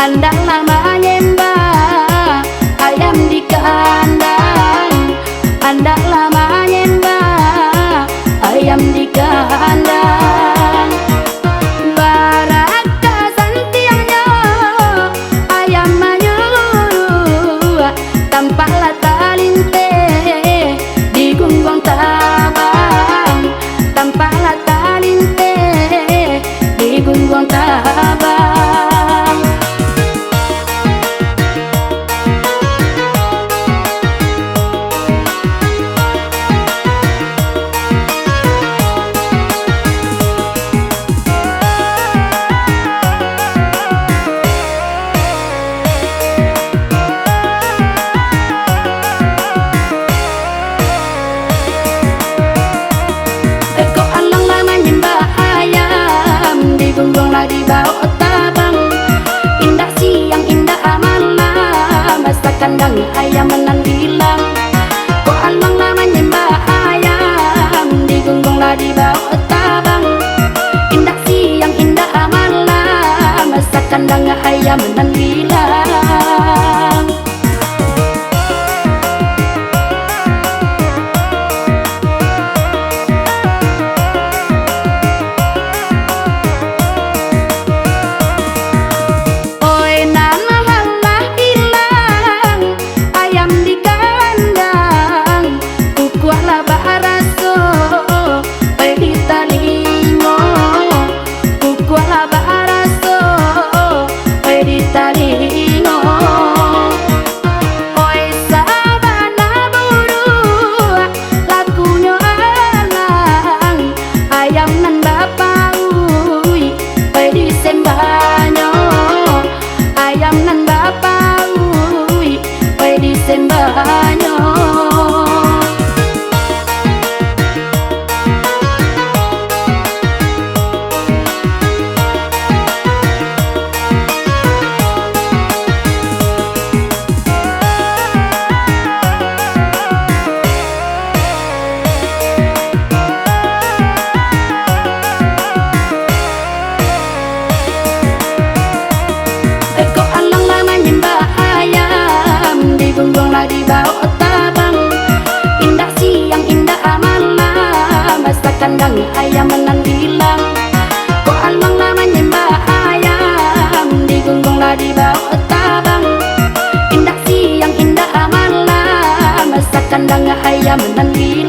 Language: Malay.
andaklah menyembah ayam di kandang, andaklah menyembah ayam di kandang. Baraka santiangnya ayam menyuruh, tampaklah talinte di gunggong tabang, tampaklah talinte di gunggong tabang. Gunggonglah di bawah tabang, indah siang indah malam, masa kandang ayam menan hilang. Kok alanglah menyembah ayam, digunggonglah di bawah tabang, indah siang indah malam, masa kandang ayam menan hilang. Gunggonglah di bawah tabang, indah siang indah malam, masa kandang ayam menan hilang. Kok alanglah menyembah ayam, digunggonglah di bawah tabang, indah siang indah malam, masa kandang ayam menan hilang.